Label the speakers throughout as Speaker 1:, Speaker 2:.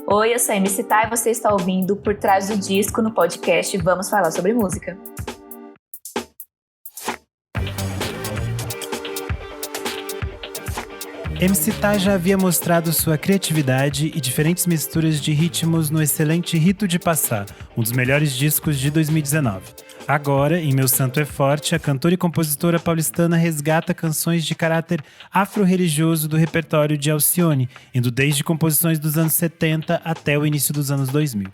Speaker 1: Oi, eu sou a MC Tá e você está ouvindo Por Trás do Disco no podcast Vamos Falar Sobre Música.
Speaker 2: MC Tá já havia mostrado sua criatividade e diferentes misturas de ritmos no excelente Rito de Passar, um dos melhores discos de 2019. Agora, em Meu Santo é Forte, a cantora e compositora paulistana resgata canções de caráter afro-religioso do repertório de Alcione, indo desde composições dos anos 70 até o início dos anos 2000.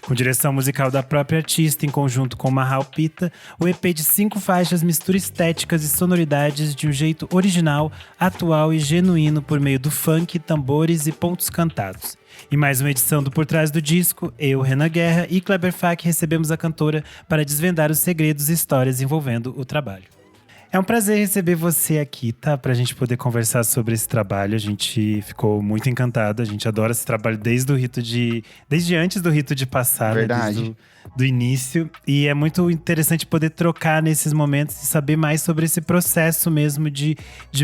Speaker 2: Com direção musical da própria artista, em conjunto com Mahal Pita, o EP de 5 faixas mistura estéticas e sonoridades de um jeito original, atual e genuíno por meio do funk, tambores e pontos cantados. Em mais uma edição do Por Trás do Disco, eu, Renan Guerra e Kleber Fak recebemos a cantora para desvendar os segredos e histórias envolvendo o trabalho. É um prazer receber você aqui, tá? Pra gente poder conversar sobre esse trabalho. A gente ficou muito encantado. A gente adora esse trabalho desde antes do Rito de Passar,
Speaker 3: Verdade.
Speaker 2: né? Desde do início. E é muito interessante poder trocar nesses momentos e saber mais sobre esse processo mesmo de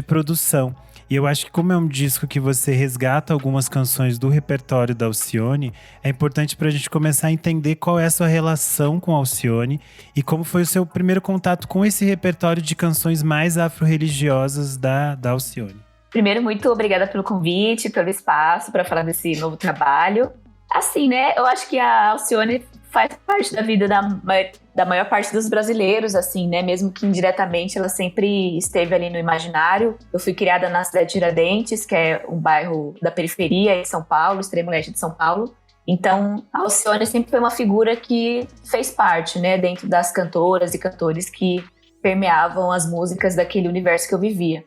Speaker 2: produção. E eu acho que como é um disco que você resgata algumas canções do repertório da Alcione, é importante pra gente começar a entender qual é a sua relação com a Alcione e como foi o seu primeiro contato com esse repertório de canções mais afro-religiosas da Alcione.
Speaker 1: Primeiro, muito obrigada pelo convite, pelo espaço para falar desse novo trabalho. Assim, né, eu acho que a Alcione faz parte da vida da maior parte dos brasileiros, assim, né? Mesmo que indiretamente ela sempre esteve ali no imaginário. Eu fui criada na cidade de Tiradentes, que é um bairro da periferia em São Paulo, extremo leste de São Paulo. Então, a Alcione sempre foi uma figura que fez parte, né? Dentro das cantoras e cantores que permeavam as músicas daquele universo que eu vivia.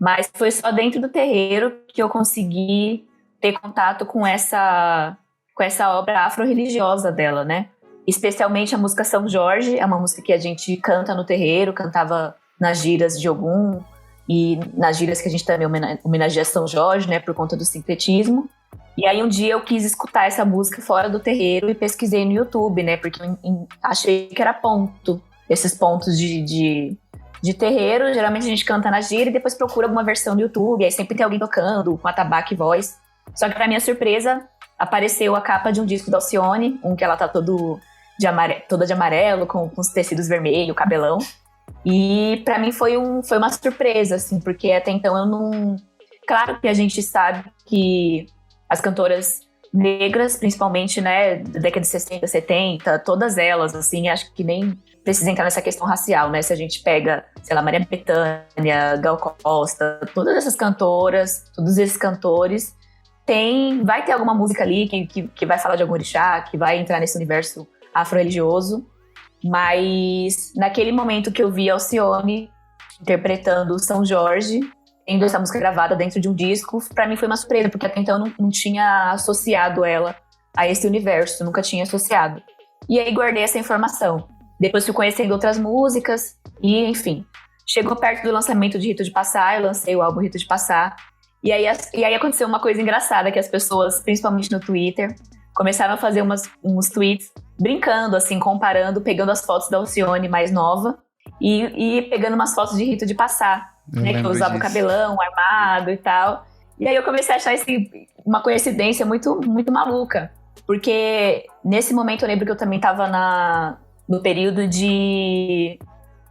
Speaker 1: Mas foi só dentro do terreiro que eu consegui ter contato com essa obra afro-religiosa dela, né? Especialmente a música São Jorge, é uma música que a gente canta no terreiro, cantava nas giras de Ogum e nas giras que a gente também homenageia São Jorge, né, por conta do sincretismo. E aí um dia eu quis escutar essa música fora do terreiro e pesquisei no YouTube, né, porque eu achei que era ponto, esses pontos de terreiro. Geralmente a gente canta na gira e depois procura alguma versão no YouTube, aí sempre tem alguém tocando com atabaque e voz. Só que pra minha surpresa, apareceu a capa de um disco da Alcione, que ela tá toda de amarelo, com os tecidos vermelhos, cabelão. E pra mim foi uma surpresa, assim, porque até então eu não... Claro que a gente sabe que as cantoras negras, principalmente, né, da década de 60, 70, todas elas, assim, acho que nem precisa entrar nessa questão racial, né? Se a gente pega, sei lá, Maria Bethânia, Gal Costa, todas essas cantoras, todos esses cantores, vai ter alguma música ali que vai falar de algum orixá, que vai entrar nesse universo afro-religioso. Mas naquele momento que eu vi Alcione interpretando São Jorge, tendo essa música gravada dentro de um disco, pra mim foi uma surpresa, porque até então eu não tinha associado ela a esse universo, nunca tinha associado. E aí guardei essa informação. Depois fui conhecendo outras músicas e, enfim, chegou perto do lançamento de Rito de Passar, eu lancei o álbum Rito de Passar. E aí aconteceu uma coisa engraçada, que as pessoas, principalmente no Twitter, começaram a fazer uns tweets brincando, assim, comparando, pegando as fotos da Alcione mais nova e pegando umas fotos de Rito de Passar, né, que eu usava o cabelão armado e tal. E aí eu comecei a achar uma coincidência muito, muito maluca, porque nesse momento eu lembro que eu também tava no período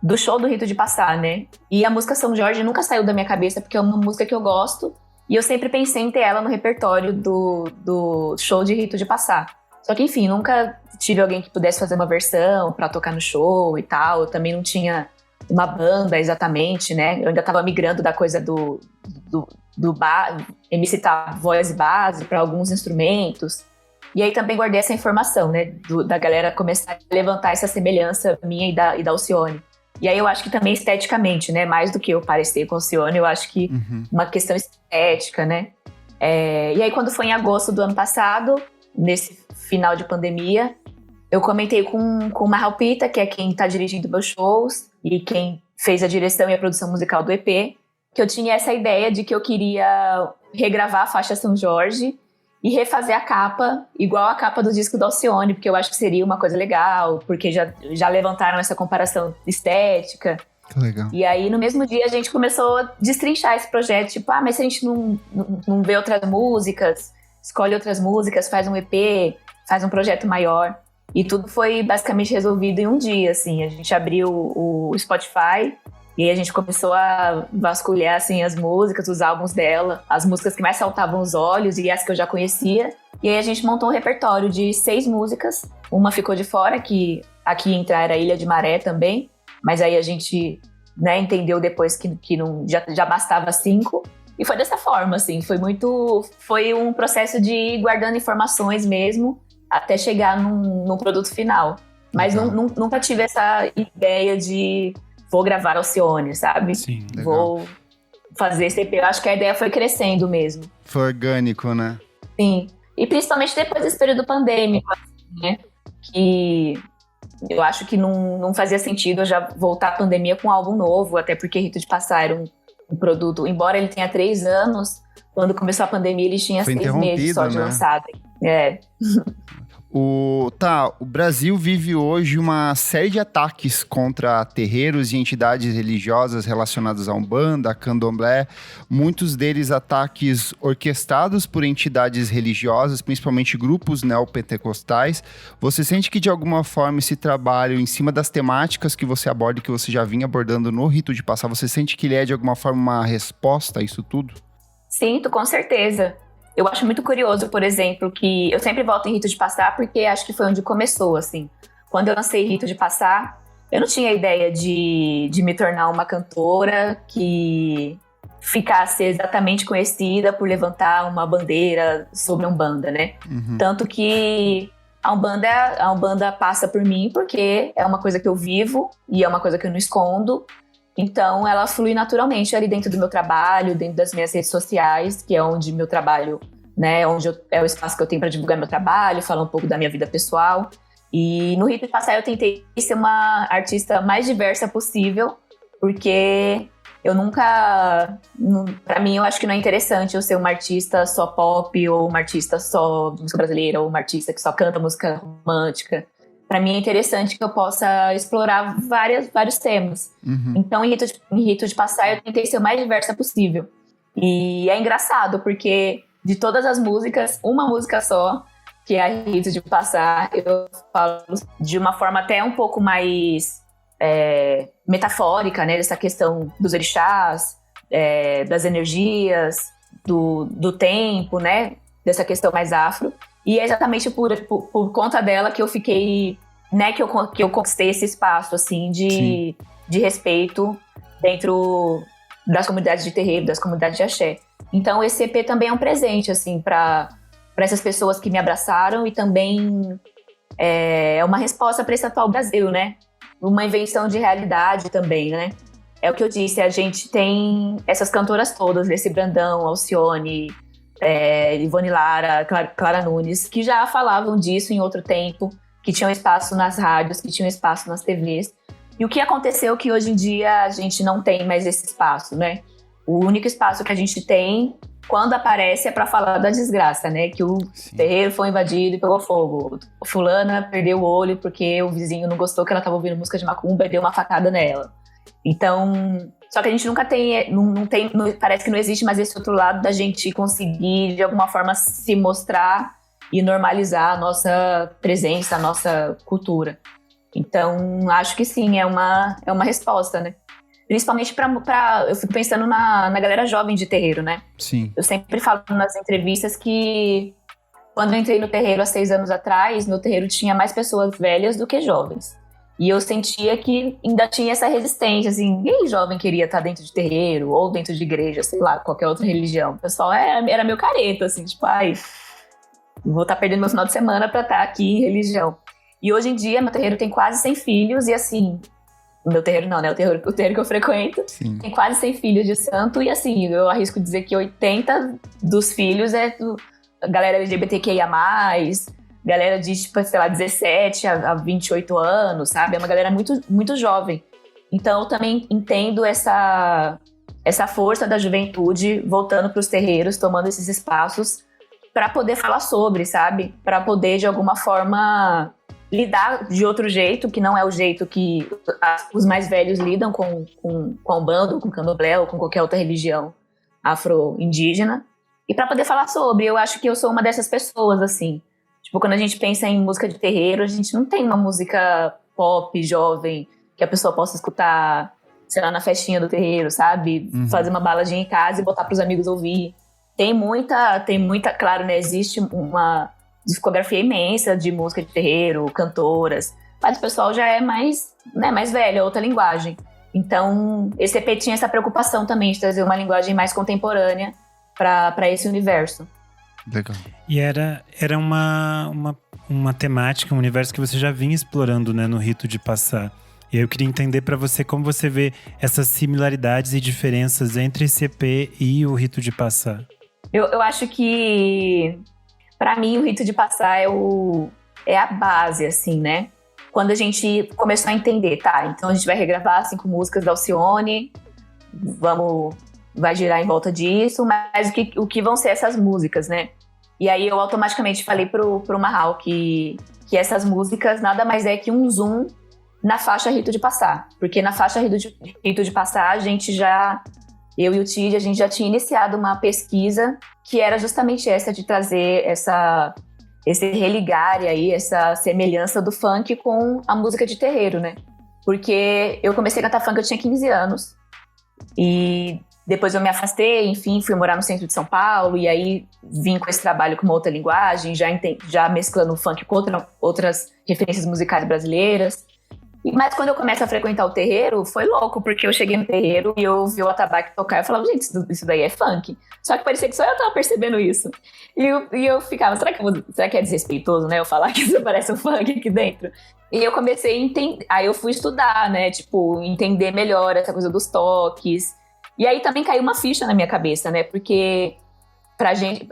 Speaker 1: do show do Rito de Passar, né? E a música São Jorge nunca saiu da minha cabeça, porque é uma música que eu gosto. E eu sempre pensei em ter ela no repertório do show de Rito de Passar. Só que, enfim, nunca tive alguém que pudesse fazer uma versão pra tocar no show e tal. Eu também não tinha uma banda exatamente, né? Eu ainda tava migrando da coisa do MC tá voz base pra alguns instrumentos. E aí também guardei essa informação, né? Da galera começar a levantar essa semelhança minha e da Alcione. E aí eu acho que também esteticamente, né? Mais do que eu parecer com a Alcione, eu acho que uma questão estética, né? E aí quando foi em agosto do ano passado, nesse final de pandemia, eu comentei com o Mahal Pita, que é quem tá dirigindo meus shows e quem fez a direção e a produção musical do EP, que eu tinha essa ideia de que eu queria regravar a faixa São Jorge e refazer a capa, igual a capa do disco da Alcione, porque eu acho que seria uma coisa legal, porque já levantaram essa comparação estética.
Speaker 3: Que legal.
Speaker 1: E aí, no mesmo dia, a gente começou a destrinchar esse projeto, tipo, mas se a gente não vê outras músicas, escolhe outras músicas, faz um EP, faz um projeto maior. E tudo foi basicamente resolvido em um dia, assim. A gente abriu o Spotify e aí a gente começou a vasculhar, assim, as músicas, os álbuns dela, as músicas que mais saltavam os olhos e as que eu já conhecia. E aí a gente montou um repertório de 6 músicas. Uma ficou de fora, que aqui ia entrar era Ilha de Maré também. Mas aí a gente, né, entendeu depois que não, já bastava 5. E foi dessa forma, assim. Foi um processo de ir guardando informações mesmo, até chegar num produto final. Mas nunca tive essa ideia de vou gravar Alcione, sabe?
Speaker 2: Sim,
Speaker 3: legal.
Speaker 1: Vou fazer esse EP. Eu acho que a ideia foi crescendo mesmo.
Speaker 3: Foi orgânico, né?
Speaker 1: Sim. E principalmente depois desse período pandêmico, assim, né? Que eu acho que não fazia sentido eu já voltar à pandemia com um álbum novo, até porque Rito de Passar era um produto, embora ele tenha 3 anos, quando começou a pandemia ele tinha
Speaker 3: Foi
Speaker 1: 6 meses só de
Speaker 3: né?
Speaker 1: lançado. É.
Speaker 3: O Brasil vive hoje uma série de ataques contra terreiros e entidades religiosas relacionadas à Umbanda, a Candomblé, muitos deles ataques orquestrados por entidades religiosas, principalmente grupos neopentecostais. Você sente que de alguma forma esse trabalho em cima das temáticas que você aborda e que você já vinha abordando no Rito de Passar, você sente que ele é de alguma forma uma resposta a isso tudo?
Speaker 1: Sinto, com certeza. Eu acho muito curioso, por exemplo, que eu sempre volto em Rito de Passar porque acho que foi onde começou, assim. Quando eu lancei Rito de Passar, eu não tinha ideia de me tornar uma cantora que ficasse exatamente conhecida por levantar uma bandeira sobre a Umbanda, né?
Speaker 3: Uhum.
Speaker 1: Tanto que a Umbanda passa por mim porque é uma coisa que eu vivo e é uma coisa que eu não escondo. Então, ela flui naturalmente ali dentro do meu trabalho, dentro das minhas redes sociais, que é onde meu trabalho, né, é o espaço que eu tenho para divulgar meu trabalho, falar um pouco da minha vida pessoal. E no Rito de Passar eu tentei ser uma artista mais diversa possível, porque eu nunca... Para mim, eu acho que não é interessante eu ser uma artista só pop, ou uma artista só de música brasileira, ou uma artista que só canta música romântica. Para mim é interessante que eu possa explorar vários temas.
Speaker 3: Uhum.
Speaker 1: Então, em Rito de Passar, eu tentei ser o mais diversa possível. E é engraçado, porque de todas as músicas, uma música só, que é a Rito de Passar, eu falo de uma forma até um pouco mais metafórica, né? Dessa questão dos orixás, das energias, do tempo, né? Dessa questão mais afro. E é exatamente por conta dela que eu fiquei, né, que eu conquistei esse espaço, assim, de respeito dentro das comunidades de terreiro, das comunidades de axé. Então, esse EP também é um presente, assim, para essas pessoas que me abraçaram e também é uma resposta para esse atual Brasil, né? Uma invenção de realidade também, né? É o que eu disse, a gente tem essas cantoras todas, Leci Brandão, Alcione, Ivone Lara, Clara Nunes, que já falavam disso em outro tempo, que tinham espaço nas rádios, que tinham espaço nas TVs. E o que aconteceu é que hoje em dia a gente não tem mais esse espaço, né? O único espaço que a gente tem, quando aparece, é para falar da desgraça, né? Que o terreiro foi invadido e pegou fogo. Fulana perdeu o olho porque o vizinho não gostou que ela estava ouvindo música de macumba e deu uma facada nela. Então... Só que a gente nunca tem, parece que não existe mais esse outro lado da gente conseguir, de alguma forma, se mostrar e normalizar a nossa presença, a nossa cultura. Então, acho que sim, é uma resposta, né? Principalmente eu fico pensando na galera jovem de terreiro, né?
Speaker 3: Sim.
Speaker 1: Eu sempre falo nas entrevistas que quando eu entrei no terreiro há 6 anos atrás, meu terreiro tinha mais pessoas velhas do que jovens. E eu sentia que ainda tinha essa resistência, assim, ninguém jovem queria estar dentro de terreiro ou dentro de igreja, sei lá, qualquer outra religião. O pessoal era meio careta, assim, tipo, vou estar perdendo meu final de semana pra estar aqui em religião. E hoje em dia, meu terreiro tem quase 100 filhos e, assim, meu terreiro não, né, o terreiro que eu frequento,
Speaker 3: Sim.
Speaker 1: tem quase 100 filhos de santo e, assim, eu arrisco dizer que 80 dos filhos é a galera LGBTQIA+, galera de, tipo, sei lá, 17 a 28 anos, sabe? É uma galera muito, muito jovem. Então, eu também entendo essa força da juventude voltando para os terreiros, tomando esses espaços para poder falar sobre, sabe? Para poder, de alguma forma, lidar de outro jeito, que não é o jeito que os mais velhos lidam com a Umbanda, ou com o Candomblé, ou com qualquer outra religião afro-indígena. e para poder falar sobre. Eu acho que eu sou uma dessas pessoas, assim. Tipo, quando a gente pensa em música de terreiro, a gente não tem uma música pop, jovem, que a pessoa possa escutar, sei lá, na festinha do terreiro, sabe? Fazer uma baladinha em casa e botar pros amigos ouvir. Tem muita, claro, né? Existe uma discografia imensa de música de terreiro, cantoras, mas o pessoal já é mais, né, mais velho, é outra linguagem. Então, esse EP tinha essa preocupação também de trazer uma linguagem mais contemporânea para esse universo.
Speaker 3: Legal.
Speaker 2: E era uma temática, um universo que você já vinha explorando, né, no Rito de Passar. E aí eu queria entender para você como você vê essas similaridades e diferenças entre esse EP e o Rito de Passar.
Speaker 1: Eu acho que, para mim, o Rito de Passar é a base, assim, né? Quando a gente começou a entender, tá, então a gente vai regravar 5 músicas da Alcione, vai girar em volta disso, mas o que vão ser essas músicas, né? E aí eu automaticamente falei pro Marral que essas músicas nada mais é que um zoom na faixa Rito de Passar. Porque na faixa Rito de Passar, eu e o Tid, a gente já tinha iniciado uma pesquisa que era justamente essa de trazer esse religar aí, essa semelhança do funk com a música de terreiro, né? Porque eu comecei a cantar funk, eu tinha 15 anos. E depois eu me afastei, enfim, fui morar no centro de São Paulo. E aí vim com esse trabalho com uma outra linguagem, já mesclando o funk com outras referências musicais brasileiras. Mas quando eu começo a frequentar o terreiro, foi louco, porque eu cheguei no terreiro e eu ouvi o atabaque tocar e eu falava, gente, isso daí é funk. Só que parecia que só eu tava percebendo isso. E eu ficava, será que é desrespeitoso, né? Eu falar que isso parece um funk aqui dentro? E eu comecei a entender, aí eu fui estudar, né? Tipo, entender melhor essa coisa dos toques. E aí também caiu uma ficha na minha cabeça, né? Porque pra gente,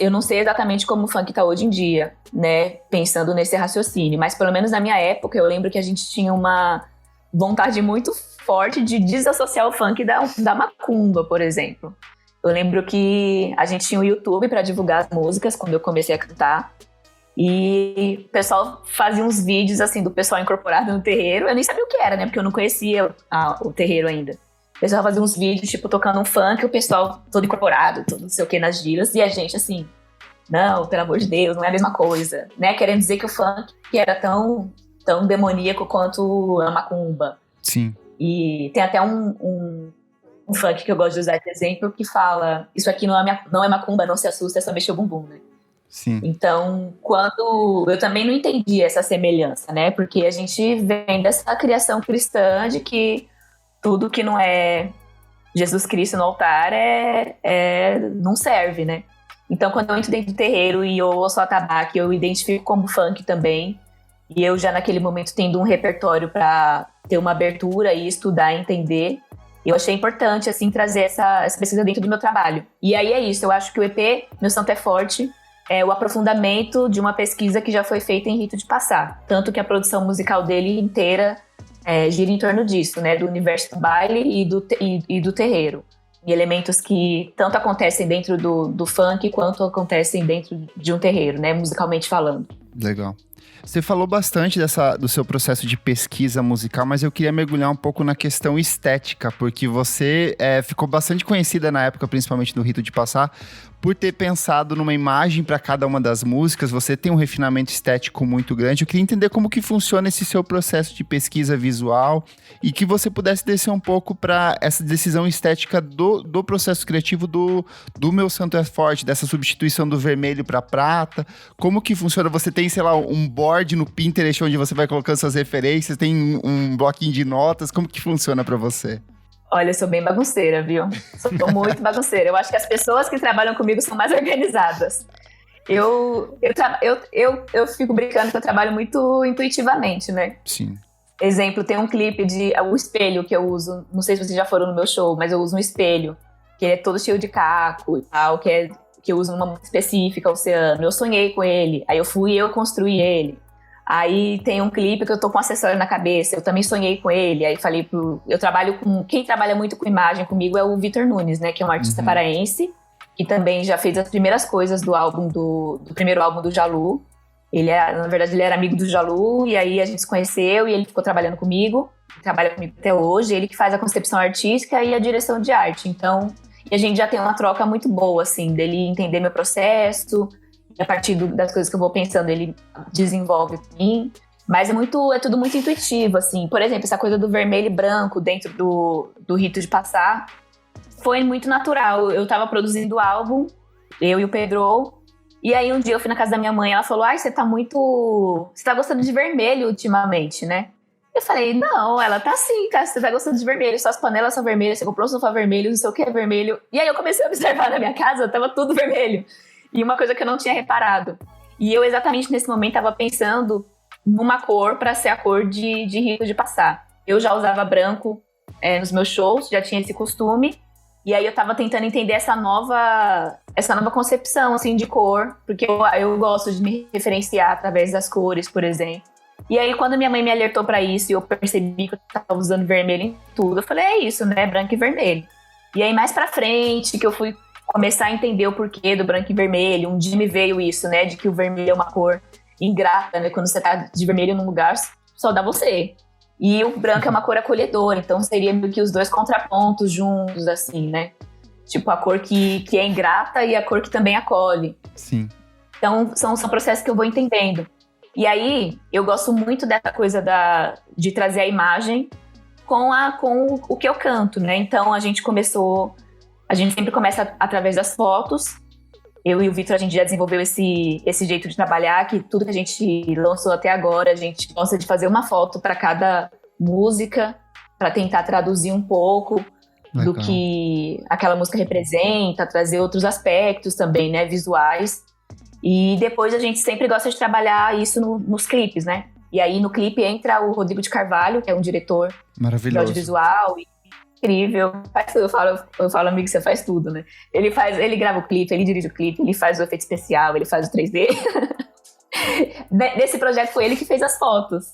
Speaker 1: eu não sei exatamente como o funk tá hoje em dia, né, pensando nesse raciocínio, mas pelo menos na minha época eu lembro que a gente tinha uma vontade muito forte de desassociar o funk da macumba, por exemplo. Eu lembro que a gente tinha o YouTube para divulgar as músicas quando eu comecei a cantar, e o pessoal fazia uns vídeos assim do pessoal incorporado no terreiro. Eu nem sabia o que era, né, porque eu não conhecia o terreiro ainda. O pessoal fazia uns vídeos, tipo, tocando um funk, o pessoal todo incorporado, todo não sei o que nas gírias, e a gente, assim, não, pelo amor de Deus, não é a mesma coisa, né? Querendo dizer que o funk era tão demoníaco quanto a macumba.
Speaker 3: Sim.
Speaker 1: E tem até um funk que eu gosto de usar de exemplo, que fala, isso aqui não é macumba, não se assusta, é só mexer o bumbum, né?
Speaker 3: Sim.
Speaker 1: Então, quando eu também não entendi essa semelhança, né? Porque a gente vem dessa criação cristã de que tudo que não é Jesus Cristo no altar não serve, né? Então, quando eu entro dentro do terreiro e eu ouço atabaque, eu identifico como funk também. E eu já naquele momento tendo um repertório para ter uma abertura e estudar e entender, eu achei importante, assim, trazer essa pesquisa dentro do meu trabalho. E aí é isso, eu acho que o EP, Meu Santo é Forte, é o aprofundamento de uma pesquisa que já foi feita em Rito de Passar. Tanto que a produção musical dele inteira gira em torno disso, né? Do universo do baile e do terreiro. E elementos que tanto acontecem dentro do funk quanto acontecem dentro de um terreiro, né? Musicalmente falando.
Speaker 3: Legal. Você falou bastante do seu processo de pesquisa musical, mas eu queria mergulhar um pouco na questão estética, porque você ficou bastante conhecida na época, principalmente no Rito de Passar, por ter pensado numa imagem para cada uma das músicas. Você tem um refinamento estético muito grande. Eu queria entender como que funciona esse seu processo de pesquisa visual e que você pudesse descer um pouco para essa decisão estética do processo criativo do Meu Santo é Forte, dessa substituição do vermelho para prata. Como que funciona? Você tem, sei lá, um board no Pinterest onde você vai colocando suas referências, tem um bloquinho de notas. Como que funciona para você?
Speaker 1: Olha, eu sou bem bagunceira, viu? Sou muito bagunceira. Eu acho que as pessoas que trabalham comigo são mais organizadas. Eu fico brincando que eu trabalho muito intuitivamente, né?
Speaker 3: Sim.
Speaker 1: Exemplo, tem um clipe o espelho que eu uso. Não sei se vocês já foram no meu show, mas eu uso um espelho que é todo cheio de caco e tal, que eu uso numa música específica, Oceano. Eu sonhei com ele, aí eu construí ele. Aí tem um clipe que eu tô com um acessório na cabeça, eu também sonhei com ele, aí falei eu trabalho com, quem trabalha muito com imagem comigo é o Vitor Nunes, né, que é um artista paraense, que também já fez as primeiras coisas do primeiro álbum do Jalu. Na verdade, ele era amigo do Jalu, e aí a gente se conheceu e ele ficou trabalhando comigo, trabalha comigo até hoje, ele que faz a concepção artística e a direção de arte, então... E a gente já tem uma troca muito boa, assim, dele entender meu processo, e a partir das coisas que eu vou pensando, ele desenvolve pra mim. Mas é tudo muito intuitivo, assim. Por exemplo, essa coisa do vermelho e branco dentro do rito de passar foi muito natural. Eu tava produzindo o álbum, eu e o Pedro, e aí um dia eu fui na casa da minha mãe, ela falou, você tá gostando de vermelho ultimamente, né? Eu falei, não, ela tá sim, cara, você tá gostando de vermelho, suas panelas são vermelhas, você comprou um sofá vermelho, não sei o que é vermelho. E aí eu comecei a observar na minha casa, tava tudo vermelho. E uma coisa que eu não tinha reparado. E eu exatamente nesse momento tava pensando numa cor pra ser a cor de rito de passar. Eu já usava branco nos meus shows, já tinha esse costume. E aí eu tava tentando entender essa nova concepção, assim, de cor. Porque eu gosto de me referenciar através das cores, por exemplo. E aí, quando minha mãe me alertou pra isso e eu percebi que eu tava usando vermelho em tudo, eu falei, é isso, né? Branco e vermelho. E aí, mais pra frente, que eu fui começar a entender o porquê do branco e vermelho, um dia me veio isso, né? De que o vermelho é uma cor ingrata, né? Quando você tá de vermelho num lugar, só dá você. E o branco é uma cor acolhedora, então seria meio que os dois contrapontos juntos, assim, né? Tipo, a cor que é ingrata e a cor que também acolhe.
Speaker 3: Sim.
Speaker 1: Então, são processos que eu vou entendendo. E aí, eu gosto muito dessa coisa de trazer a imagem com o que eu canto, né? Então, a gente sempre começa através das fotos. Eu e o Vitor, a gente já desenvolveu esse jeito de trabalhar, que tudo que a gente lançou até agora, a gente gosta de fazer uma foto para cada música, para tentar traduzir um pouco do que aquela música representa, trazer outros aspectos também, né, visuais. E depois a gente sempre gosta de trabalhar isso nos clipes, né? E aí no clipe entra o Rodrigo de Carvalho, que é um diretor de audiovisual, incrível. Eu falo, amigo, você faz tudo, né? Ele grava o clipe, ele dirige o clipe, ele faz o efeito especial, ele faz o 3D. Nesse projeto foi ele que fez as fotos.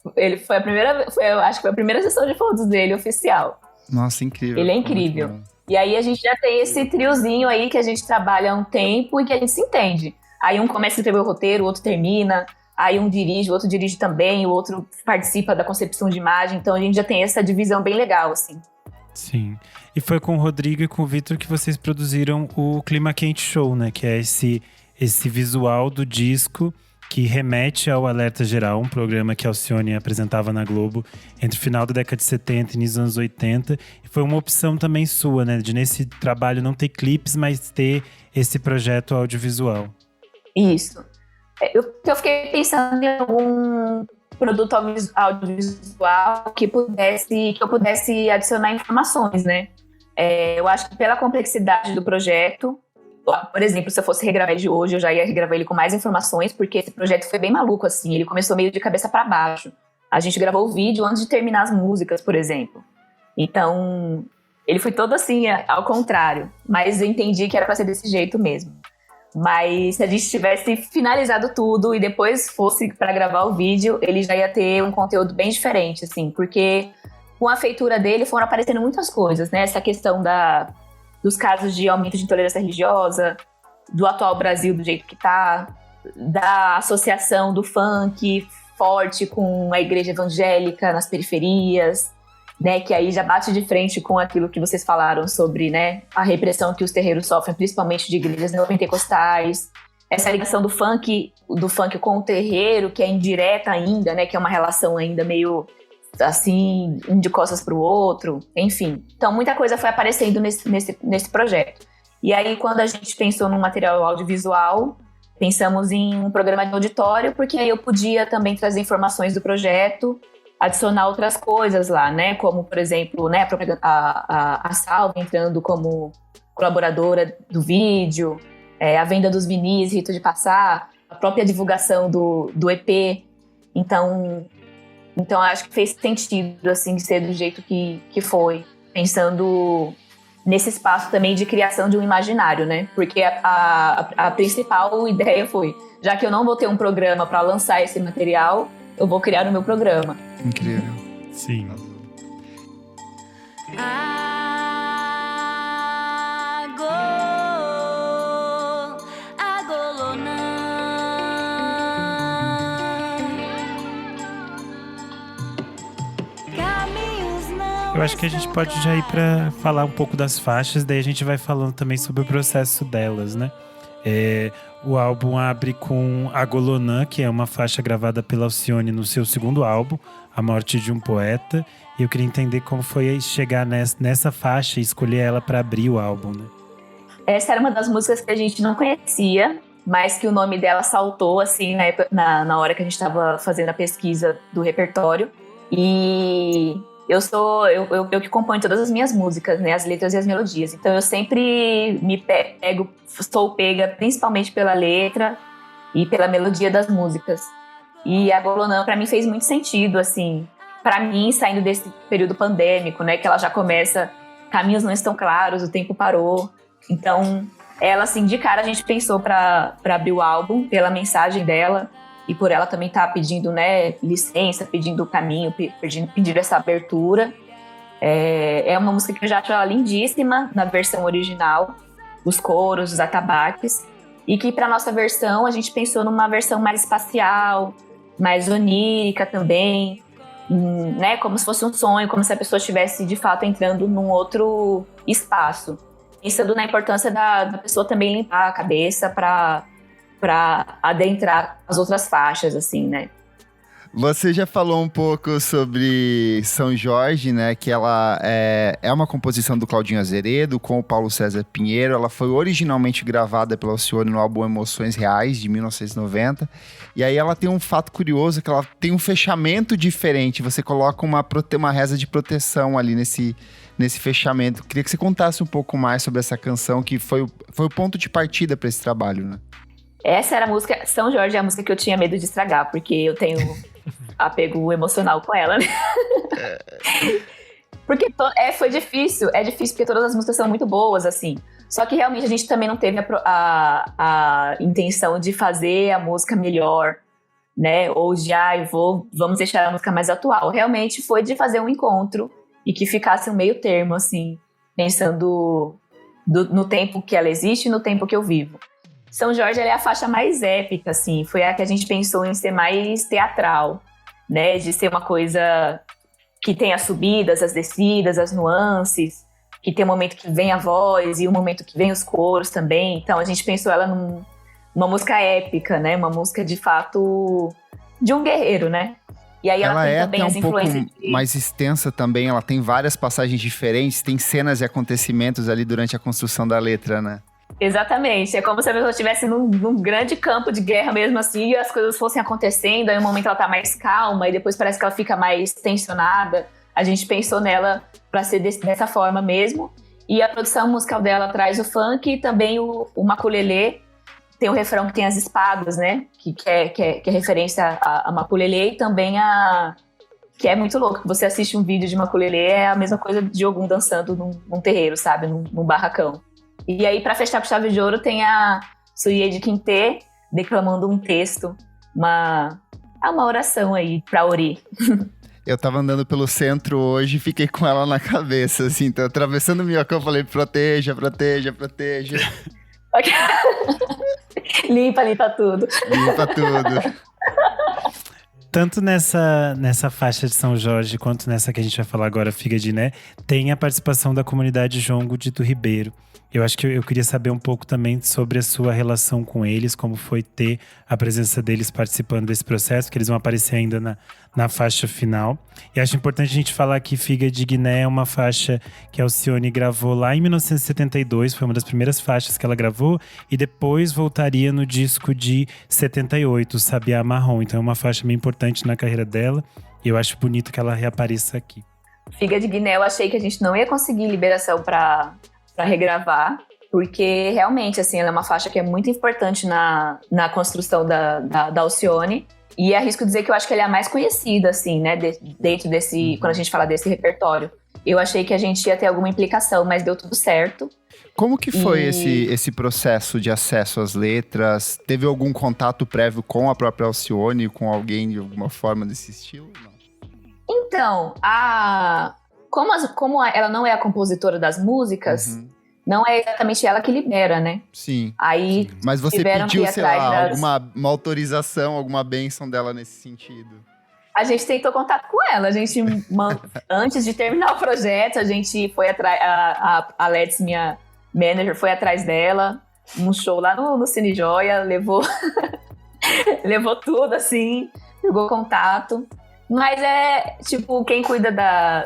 Speaker 1: Acho que foi a primeira sessão de fotos dele, oficial.
Speaker 3: Nossa, incrível.
Speaker 1: Ele é incrível. E aí a gente já tem esse triozinho aí que a gente trabalha há um tempo e que a gente se entende. Aí um começa a escrever o roteiro, o outro termina. Aí um dirige, o outro dirige também, o outro participa da concepção de imagem. Então a gente já tem essa divisão bem legal, assim.
Speaker 2: Sim. E foi com o Rodrigo e com o Vitor que vocês produziram o Clima Quente Show, né? Que é esse visual do disco que remete ao Alerta Geral, um programa que a Alcione apresentava na Globo entre o final da década de 70 e início dos anos 80. E foi uma opção também sua, né? De nesse trabalho não ter clipes, mas ter esse projeto audiovisual.
Speaker 1: Isso. Eu fiquei pensando em algum produto audiovisual que eu pudesse adicionar informações, né? Eu acho que pela complexidade do projeto, por exemplo, se eu fosse regravar ele de hoje, eu já ia regravar ele com mais informações, porque esse projeto foi bem maluco, assim. Ele começou meio de cabeça para baixo. A gente gravou o vídeo antes de terminar as músicas, por exemplo. Então, ele foi todo assim, ao contrário. Mas eu entendi que era para ser desse jeito mesmo. Mas se a gente tivesse finalizado tudo e depois fosse para gravar o vídeo, ele já ia ter um conteúdo bem diferente, assim, porque com a feitura dele foram aparecendo muitas coisas, né? Essa questão dos casos de aumento de intolerância religiosa, do atual Brasil do jeito que tá, da associação do funk forte com a igreja evangélica nas periferias, né, que aí já bate de frente com aquilo que vocês falaram sobre, né, a repressão que os terreiros sofrem, principalmente de igrejas neopentecostais. Essa ligação do funk com o terreiro, que é indireta ainda, né, que é uma relação ainda meio assim, um de costas para o outro, enfim. Então, muita coisa foi aparecendo nesse projeto. E aí, quando a gente pensou num material audiovisual, pensamos em um programa de auditório, porque aí eu podia também trazer informações do projeto, adicionar outras coisas lá, né? Como, por exemplo, né, a Salve entrando como colaboradora do vídeo, a venda dos vinis, Rito de Passar, a própria divulgação do EP. Então acho que fez sentido, assim, de ser do jeito que foi, pensando nesse espaço também de criação de um imaginário, né? Porque a principal ideia foi, já que eu não vou ter um programa para lançar esse material, eu vou criar o meu programa.
Speaker 3: Incrível.
Speaker 2: Sim. Eu acho que a gente pode já ir pra falar um pouco das faixas, daí a gente vai falando também sobre o processo delas, né? O álbum abre com Agolonã, que é uma faixa gravada pela Alcione no seu segundo álbum, A Morte de um Poeta. E eu queria entender como foi chegar nessa faixa e escolher ela para abrir o álbum, né?
Speaker 1: Essa era uma das músicas que a gente não conhecia, mas que o nome dela saltou, assim, na hora que a gente estava fazendo a pesquisa do repertório. E eu que componho todas as minhas músicas, né? As letras e as melodias. Então eu sempre sou pega principalmente pela letra e pela melodia das músicas. E a Golonã, pra mim, fez muito sentido, assim. Pra mim, saindo desse período pandêmico, né? Que ela já começa, caminhos não estão claros, o tempo parou. Então, ela, assim, de cara a gente pensou pra abrir o álbum, pela mensagem dela. E por ela também estar pedindo, né, licença, pedindo o caminho, pedindo essa abertura. É uma música que eu já acho ela lindíssima na versão original. Os coros, os atabaques. E que pra nossa versão, a gente pensou numa versão mais espacial, mais onírica também. Né, como se fosse um sonho, como se a pessoa estivesse de fato entrando num outro espaço. Pensando na importância da pessoa também limpar a cabeça para adentrar as outras faixas, assim, né?
Speaker 3: Você já falou um pouco sobre São Jorge, né? Que ela é uma composição do Claudinho Azeredo com o Paulo César Pinheiro. Ela foi originalmente gravada pela Alcione no álbum Emoções Reais, de 1990. E aí ela tem um fato curioso, que ela tem um fechamento diferente. Você coloca uma reza de proteção ali nesse fechamento. Queria que você contasse um pouco mais sobre essa canção, que foi o ponto de partida para esse trabalho, né?
Speaker 1: Essa era a música, São Jorge é a música que eu tinha medo de estragar, porque eu tenho apego emocional com ela, né? Porque foi difícil, é difícil porque todas as músicas são muito boas, assim. Só que realmente a gente também não teve a intenção de fazer a música melhor, né? Ou de, vamos deixar a música mais atual. Realmente foi de fazer um encontro e que ficasse um meio termo, assim, pensando no tempo que ela existe e no tempo que eu vivo. São Jorge, ela é a faixa mais épica, assim, foi a que a gente pensou em ser mais teatral, né, de ser uma coisa que tem as subidas, as descidas, as nuances, que tem um momento que vem a voz e um momento que vem os coros também. Então a gente pensou ela numa música épica, né, uma música de fato de um guerreiro, né. E aí ela tem também as influências. Ela é um pouco
Speaker 3: mais extensa também, ela tem várias passagens diferentes, tem cenas e acontecimentos ali durante a construção da letra, né?
Speaker 1: Exatamente, é como se a pessoa estivesse num grande campo de guerra mesmo assim, e as coisas fossem acontecendo, aí um momento ela tá mais calma, e depois parece que ela fica mais tensionada. A gente pensou nela pra ser dessa forma mesmo, e a produção musical dela traz o funk e também o maculelê. Tem o refrão que tem as espadas, né, que é referência a maculelê, e também que é muito louco, você assiste um vídeo de maculelê, é a mesma coisa de Ogum dançando num terreiro, sabe, num barracão. E aí, pra fechar com chave de ouro, tem a Surie de Quintê declamando um texto, uma oração aí pra Ori.
Speaker 3: Eu tava andando pelo centro hoje e fiquei com ela na cabeça, assim, então, atravessando o minhocão, eu falei, proteja, proteja, proteja.
Speaker 1: Limpa tudo.
Speaker 3: Limpa tudo.
Speaker 2: Tanto nessa faixa de São Jorge, quanto nessa que a gente vai falar agora, Fígade, né? Tem a participação da comunidade Jongo Dito Ribeiro. Eu acho que eu queria saber um pouco também sobre a sua relação com eles, como foi ter a presença deles participando desse processo, que eles vão aparecer ainda na faixa final. E acho importante a gente falar que Figa de Guiné é uma faixa que a Alcione gravou lá em 1972, foi uma das primeiras faixas que ela gravou, e depois voltaria no disco de 78, Sabiá Marrom. Então é uma faixa bem importante na carreira dela, e eu acho bonito que ela reapareça aqui.
Speaker 1: Figa de Guiné, eu achei que a gente não ia conseguir liberação para regravar, porque realmente, assim, ela é uma faixa que é muito importante na construção da Alcione, e arrisco dizer que eu acho que ela é a mais conhecida, assim, né, dentro desse, quando a gente fala desse repertório. Eu achei que a gente ia ter alguma implicação, mas deu tudo certo.
Speaker 3: Como que foi esse processo de acesso às letras? Teve algum contato prévio com a própria Alcione, com alguém de alguma forma desse estilo? Não.
Speaker 1: Então, como ela não é a compositora das músicas, não é exatamente ela que libera, né?
Speaker 3: Sim.
Speaker 1: Aí,
Speaker 3: sim. Mas você pediu, sei lá, alguma autorização, alguma bênção dela nesse sentido?
Speaker 1: A gente tentou contato com ela. A gente, antes de terminar o projeto, a gente foi atrás. A Let's, minha manager, foi atrás dela. Num show lá no Cine Joia. Levou tudo, assim. Pegou contato. Mas tipo, quem cuida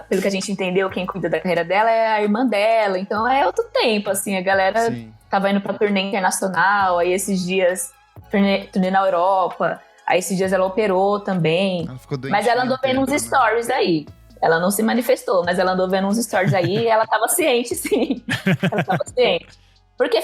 Speaker 1: pelo que a gente entendeu, quem cuida da carreira dela é a irmã dela. Então é outro tempo, assim. A galera tava indo pra turnê internacional. Aí esses dias, turnê na Europa. Aí esses dias ela operou também.
Speaker 3: Ela ficou doente,
Speaker 1: mas ela andou vendo uns stories aí. Ela não se manifestou, mas ela andou vendo uns stories aí e ela tava ciente, sim. Ela tava ciente. Porque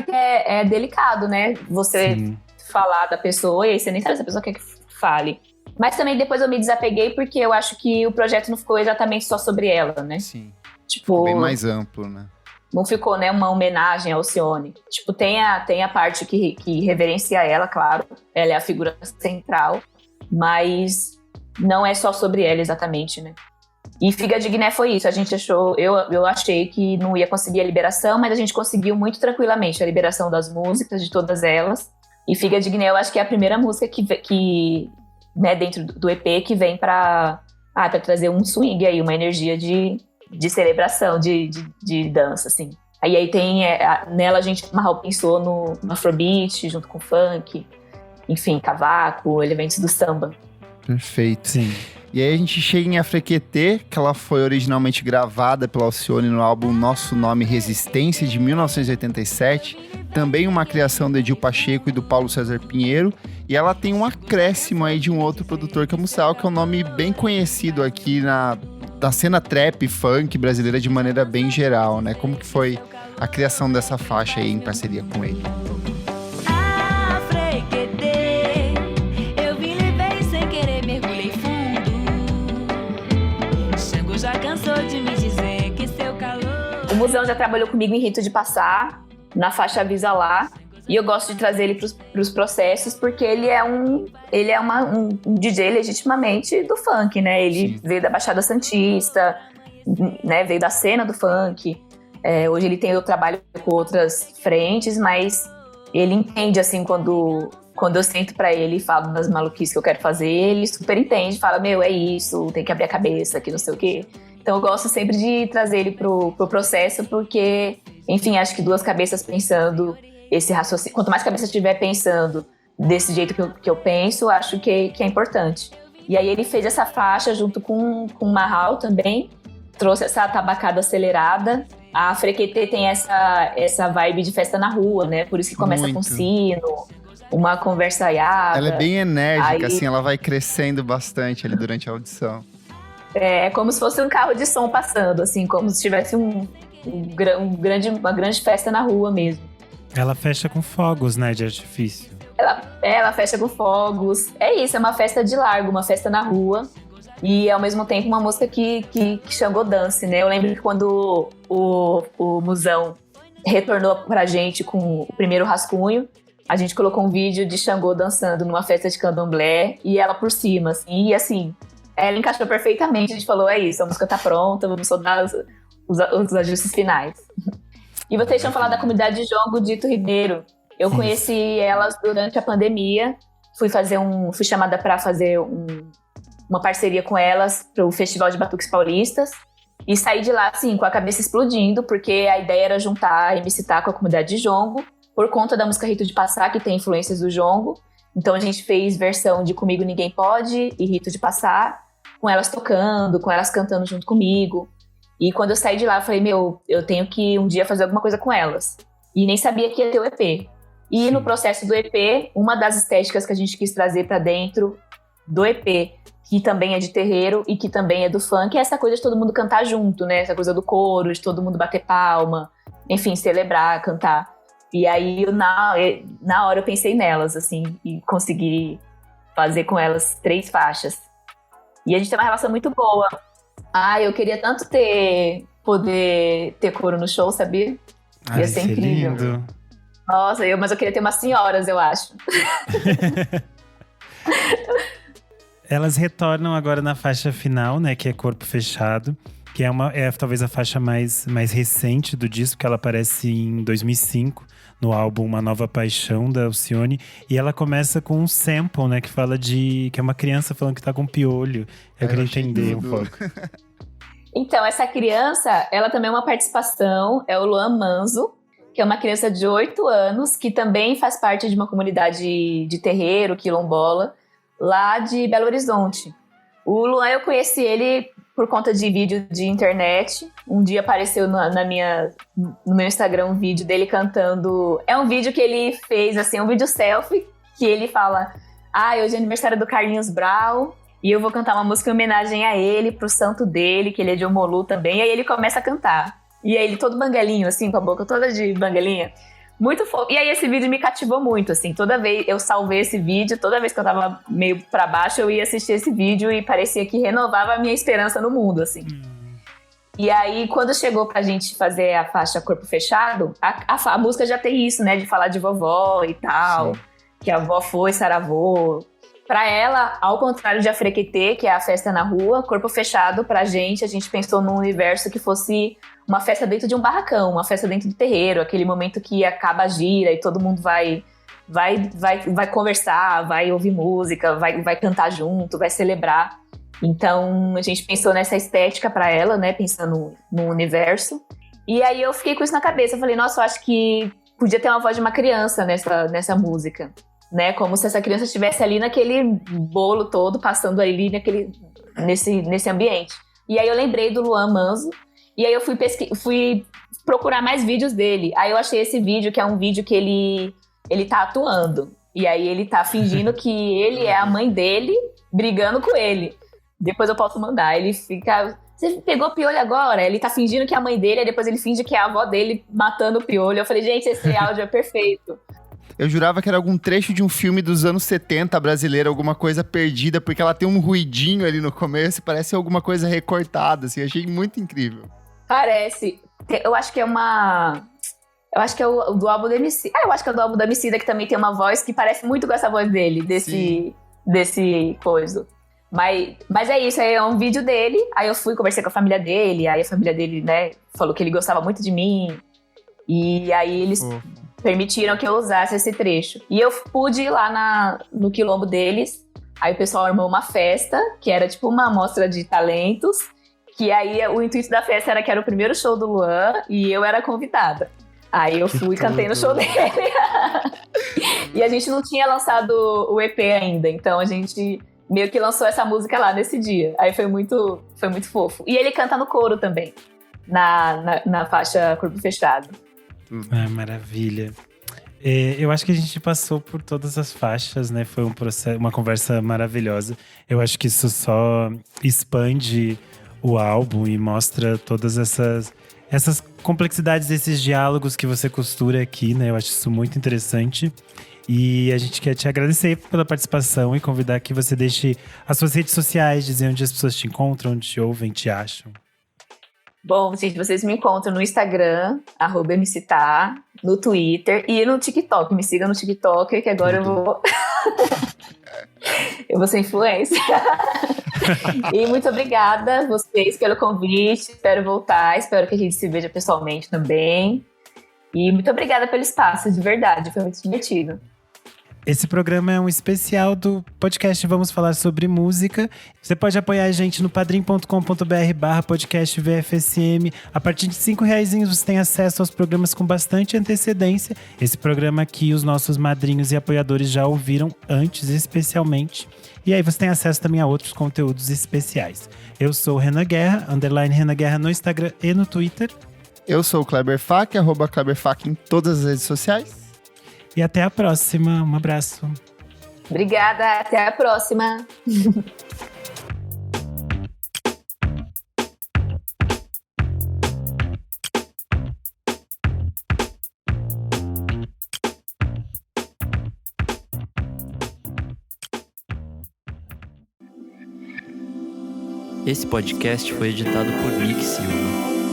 Speaker 1: é delicado, né? Você falar da pessoa e aí você nem sabe se a pessoa quer que fale. Mas também depois eu me desapeguei porque eu acho que o projeto não ficou exatamente só sobre ela, né?
Speaker 3: Sim.
Speaker 1: Tipo,
Speaker 3: bem mais amplo, né?
Speaker 1: Não ficou, né, uma homenagem ao Alcione. Tipo, tem a parte que reverencia ela, claro. Ela é a figura central. Mas não é só sobre ela exatamente, né? E Figa de Guiné foi isso. A gente achou... Eu achei que não ia conseguir a liberação, mas a gente conseguiu muito tranquilamente a liberação das músicas, de todas elas. E Figa de Guiné eu acho que é a primeira música que né, dentro do EP que vem pra trazer um swing aí, uma energia de celebração, de dança, assim. Aí tem, nela a gente amarrou, pensou no Afrobeat, junto com funk, enfim, cavaco, elementos do samba.
Speaker 3: Perfeito.
Speaker 2: Sim.
Speaker 3: E aí a gente chega em Afrequetê, que ela foi originalmente gravada pela Alcione no álbum Nosso Nome Resistência, de 1987. Também uma criação do Edil Pacheco e do Paulo César Pinheiro. E ela tem um acréscimo aí de um outro produtor, que é o Mussal, que é um nome bem conhecido aqui da cena trap, funk brasileira de maneira bem geral, né? Como que foi a criação dessa faixa aí em parceria com ele?
Speaker 4: Eu vim levei sem querer, mergulhei fundo. Xango já cansou de me dizer que seu calor...
Speaker 1: O Musão já trabalhou comigo em Rito de Passar, na faixa Avisa Lá. E eu gosto de trazer ele pros processos, porque ele é um DJ legitimamente do funk, né? Ele veio da Baixada Santista, né? Veio da cena do funk. Hoje ele tem o trabalho com outras frentes, mas ele entende, assim, quando eu sento pra ele e falo das maluquices que eu quero fazer, ele super entende, fala, é isso, tem que abrir a cabeça, que não sei o quê. Então eu gosto sempre de trazer ele pro processo, porque, enfim, acho que duas cabeças pensando esse raciocínio, quanto mais cabeça estiver pensando desse jeito que eu penso, acho que é importante. E aí ele fez essa faixa junto com o Marral também, trouxe essa tabacada acelerada. A Frequetê tem essa vibe de festa na rua, né? Por isso que começa
Speaker 3: Muito.
Speaker 1: Com sino, uma conversaiada.
Speaker 3: Ela é bem enérgica,
Speaker 1: aí,
Speaker 3: assim, ela vai crescendo bastante ali durante a audição.
Speaker 1: É como se fosse um carro de som passando, assim, como se tivesse uma grande festa na rua mesmo.
Speaker 2: Ela fecha com fogos, né, de artifício.
Speaker 1: Ela fecha com fogos. É isso, é uma festa de largo, uma festa na rua. E, ao mesmo tempo, uma música que Xangô dance, né? Eu lembro que quando o Musão retornou pra gente com o primeiro rascunho, a gente colocou um vídeo de Xangô dançando numa festa de candomblé e ela por cima, assim. E, assim, ela encaixou perfeitamente. A gente falou, é isso, a música tá pronta, vamos só dar os ajustes finais. E vocês tinham falado da comunidade de jongo Dito Ribeiro. Eu conheci elas durante a pandemia. Fui chamada para fazer uma parceria com elas para o Festival de Batuques Paulistas. E saí de lá, assim, com a cabeça explodindo, porque a ideia era juntar a MC Tá com a comunidade de jongo, por conta da música Rito de Passar, que tem influências do jongo. Então a gente fez versão de Comigo Ninguém Pode e Rito de Passar, com elas tocando, com elas cantando junto comigo. E quando eu saí de lá, eu falei, eu tenho que um dia fazer alguma coisa com elas. E nem sabia que ia ter o EP. E no processo do EP, uma das estéticas que a gente quis trazer pra dentro do EP, que também é de terreiro e que também é do funk, é essa coisa de todo mundo cantar junto, né? Essa coisa do coro, de todo mundo bater palma, enfim, celebrar, cantar. E aí, na hora eu pensei nelas, assim, e consegui fazer com elas 3 faixas. E a gente tem uma relação muito boa. Eu queria tanto poder ter coro no show, sabia? Ia ser incrível.
Speaker 2: Lindo.
Speaker 1: Nossa, mas eu queria ter umas senhoras, eu acho.
Speaker 2: Elas retornam agora na faixa final, né, que é Corpo Fechado. que é talvez a faixa mais recente do disco, que ela aparece em 2005, no álbum Uma Nova Paixão, da Alcione. E ela começa com um sample, né, que fala que é uma criança falando que tá com piolho. Eu queria entender um pouco.
Speaker 1: Então, essa criança, ela também é uma participação, é o Luan Manzo, que é uma criança de 8 anos, que também faz parte de uma comunidade de terreiro, quilombola, lá de Belo Horizonte. O Luan, eu conheci ele por conta de vídeo de internet. Um dia apareceu no meu Instagram um vídeo dele cantando. É um vídeo que ele fez, assim, um vídeo selfie, que ele fala: hoje é aniversário do Carlinhos Brau, e eu vou cantar uma música em homenagem a ele, pro santo dele, que ele é de Omolu também. E aí ele começa a cantar. E aí ele todo banguelinho, assim, com a boca toda de banguelinha. Muito fofo. E aí esse vídeo me cativou muito, assim. Toda vez eu salvei esse vídeo, toda vez que eu tava meio pra baixo, eu ia assistir esse vídeo e parecia que renovava a minha esperança no mundo, assim. E aí, quando chegou pra gente fazer a faixa Corpo Fechado, a música já tem isso, né? De falar de vovó e tal. Sim. Que a avó foi saravô. Pra ela, ao contrário de Afrequetê, que é a festa na rua, Corpo Fechado, pra gente, a gente pensou num universo que fosse uma festa dentro de um barracão, uma festa dentro do terreiro, aquele momento que acaba a gira e todo mundo vai conversar, vai ouvir música, vai cantar junto, vai celebrar. Então, a gente pensou nessa estética pra ela, né, pensando no universo. E aí eu fiquei com isso na cabeça, eu falei, nossa, eu acho que podia ter uma voz de uma criança nessa música. Né, como se essa criança estivesse ali naquele bolo todo, passando ali nesse ambiente. E aí eu lembrei do Luan Manzo, e aí eu fui procurar mais vídeos dele. Aí eu achei esse vídeo, que é um vídeo que ele tá atuando. E aí ele tá fingindo que ele é a mãe dele, brigando com ele. Depois eu posso mandar. Ele fica... Você pegou o piolho agora? Ele tá fingindo que é a mãe dele, aí depois ele finge que é a avó dele matando o piolho. Eu falei, gente, esse áudio é perfeito.
Speaker 3: Eu jurava que era algum trecho de um filme dos anos 70 brasileiro, alguma coisa perdida, porque ela tem um ruidinho ali no começo e parece alguma coisa recortada, assim. Achei muito incrível.
Speaker 1: Parece. Eu acho que é uma... Eu acho que é o do álbum do MC. Eu acho que é do álbum do Emicida, que também tem uma voz que parece muito com essa voz dele, desse coisa. Mas é isso, aí é um vídeo dele, aí eu fui conversar com a família dele, aí a família dele, né, falou que ele gostava muito de mim, e aí eles... permitiram que eu usasse esse trecho. E eu pude ir lá no quilombo deles. Aí o pessoal armou uma festa, que era tipo uma amostra de talentos. Que aí o intuito da festa era que era o primeiro show do Luan e eu era convidada. Aí eu fui e cantei no show dele. E a gente não tinha lançado o EP ainda, então a gente meio que lançou essa música lá nesse dia. Aí foi muito fofo. E ele canta no coro também, na faixa Corpo Fechado.
Speaker 2: Maravilha. Eu acho que a gente passou por todas as faixas, né? Foi uma conversa maravilhosa. Eu acho que isso só expande o álbum e mostra todas essas complexidades desses diálogos que você costura aqui, né? Eu acho isso muito interessante. E a gente quer te agradecer pela participação e convidar que você deixe as suas redes sociais, dizer onde as pessoas te encontram, onde te ouvem, te acham.
Speaker 1: Bom, gente, vocês me encontram no Instagram, @mctar, no Twitter e no TikTok. Me siga no TikTok, que agora eu vou... eu vou ser influencer. E muito obrigada a vocês pelo convite. Espero voltar, espero que a gente se veja pessoalmente também. E muito obrigada pelo espaço, de verdade, foi muito divertido.
Speaker 2: Esse programa é um especial do podcast Vamos Falar Sobre Música. Você pode apoiar a gente no padrim.com.br/podcast VFSM. A partir de R$5 você tem acesso aos programas com bastante antecedência. Esse programa aqui, os nossos madrinhos e apoiadores já ouviram antes, especialmente. E aí você tem acesso também a outros conteúdos especiais. Eu sou o Renan Guerra, _Renan Guerra no Instagram e no Twitter.
Speaker 3: Eu sou o Kleber Fak, @Kleber Fak em todas as redes sociais.
Speaker 2: E até a próxima. Um abraço.
Speaker 1: Obrigada, até a próxima.
Speaker 5: Esse podcast foi editado por Nick Silva.